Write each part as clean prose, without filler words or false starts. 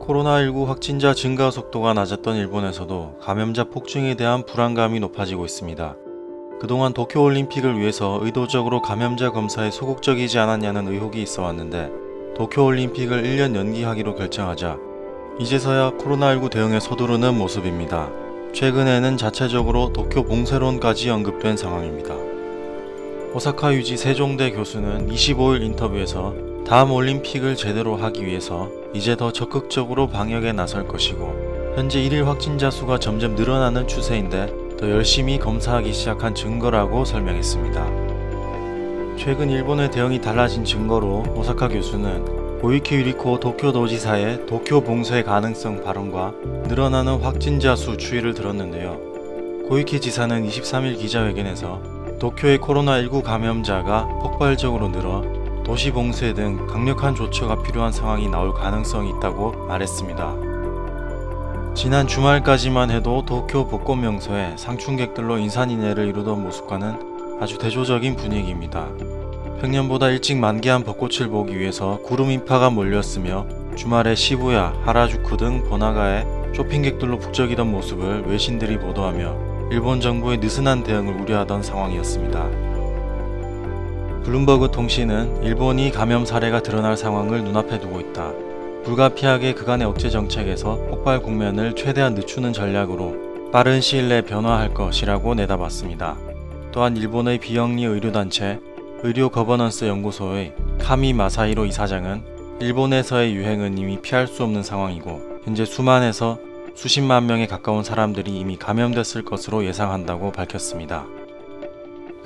코로나19 확진자 증가 속도가 낮았던 일본에서도 감염자 폭증에 대한 불안감이 높아지고 있습니다. 그동안 도쿄올림픽을 위해서 의도적으로 감염자 검사에 소극적이지 않았냐는 의혹이 있어 왔는데 도쿄올림픽을 1년 연기하기로 결정하자 이제서야 코로나19 대응에 서두르는 모습입니다. 최근에는 자체적으로 도쿄 봉쇄론까지 언급된 상황입니다. 오사카 유지 세종대 교수는 25일 인터뷰에서 다음 올림픽을 제대로 하기 위해서 이제 더 적극적으로 방역에 나설 것이고 현재 1일 확진자 수가 점점 늘어나는 추세인데 더 열심히 검사하기 시작한 증거라고 설명했습니다. 최근 일본의 대응이 달라진 증거로 오사카 교수는 고이케 유리코 도쿄도지사의 도쿄 봉쇄 가능성 발언과 늘어나는 확진자 수 추이를 들었는데요. 고이케 지사는 23일 기자회견에서 도쿄의 코로나19 감염자가 폭발적으로 늘어 도시 봉쇄 등 강력한 조처가 필요한 상황이 나올 가능성이 있다고 말했습니다. 지난 주말까지만 해도 도쿄 벚꽃 명소에 상충객들로 인산인해를 이루던 모습과는 아주 대조적인 분위기입니다. 평년보다 일찍 만개한 벚꽃을 보기 위해서 구름 인파가 몰렸으며 주말에 시부야, 하라주쿠 등 번화가에 쇼핑객들로 북적이던 모습을 외신들이 보도하며 일본 정부의 느슨한 대응을 우려하던 상황이었습니다. 블룸버그 통신은 일본이 감염 사례가 드러날 상황을 눈앞에 두고 있다. 불가피하게 그간의 억제 정책에서 폭발 국면을 최대한 늦추는 전략으로 빠른 시일 내 변화할 것이라고 내다봤습니다. 또한 일본의 비영리 의료단체 의료 거버넌스 연구소의 카미 마사히로 이사장은 일본에서의 유행은 이미 피할 수 없는 상황이고 현재 수만에서 수십만 명에 가까운 사람들이 이미 감염됐을 것으로 예상한다고 밝혔습니다.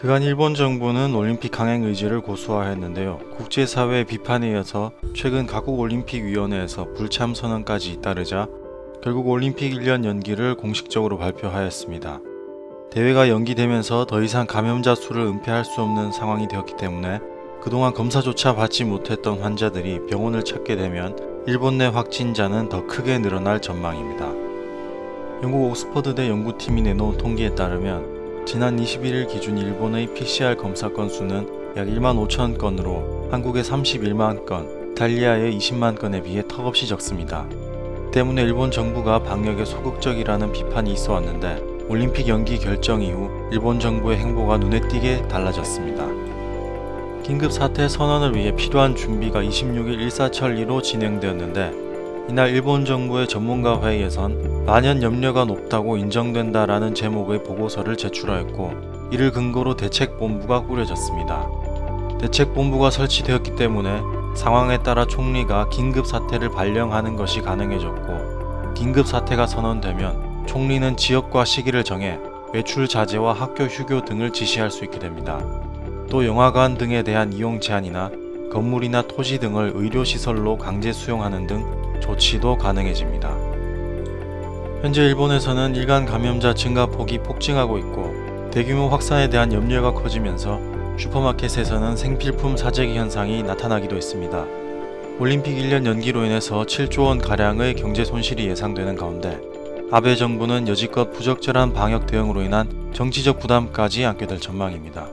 그간 일본 정부는 올림픽 강행 의지를 고수하였는데요. 국제사회의 비판에 이어서 최근 각국 올림픽위원회에서 불참 선언까지 잇따르자 결국 올림픽 1년 연기를 공식적으로 발표하였습니다. 대회가 연기되면서 더 이상 감염자 수를 은폐할 수 없는 상황이 되었기 때문에 그동안 검사조차 받지 못했던 환자들이 병원을 찾게 되면 일본 내 확진자는 더 크게 늘어날 전망입니다. 영국 옥스퍼드대 연구팀이 내놓은 통계에 따르면 지난 21일 기준 일본의 PCR 검사 건수는 약 1만 5천 건으로 한국의 31만 건, 이탈리아의 20만 건에 비해 턱없이 적습니다. 때문에 일본 정부가 방역에 소극적이라는 비판이 있어 왔는데 올림픽 연기 결정 이후 일본 정부의 행보가 눈에 띄게 달라졌습니다. 긴급 사태 선언을 위해 필요한 준비가 26일 일사천리로 진행되었는데 이날 일본 정부의 전문가 회의에선 만연 염려가 높다고 인정된다라는 제목의 보고서를 제출하였고 이를 근거로 대책본부가 꾸려졌습니다. 대책본부가 설치되었기 때문에 상황에 따라 총리가 긴급 사태를 발령하는 것이 가능해졌고 긴급 사태가 선언되면 총리는 지역과 시기를 정해 외출 자제와 학교 휴교 등을 지시할 수 있게 됩니다. 또 영화관 등에 대한 이용 제한이나 건물이나 토지 등을 의료시설로 강제 수용하는 등 조치도 가능해집니다. 현재 일본에서는 일간 감염자 증가폭이 폭증하고 있고 대규모 확산에 대한 염려가 커지면서 슈퍼마켓에서는 생필품 사재기 현상이 나타나기도 했습니다. 올림픽 1년 연기로 인해서 7조 원 가량의 경제 손실이 예상되는 가운데 아베 정부는 여지껏 부적절한 방역 대응으로 인한 정치적 부담까지 안게 될 전망입니다.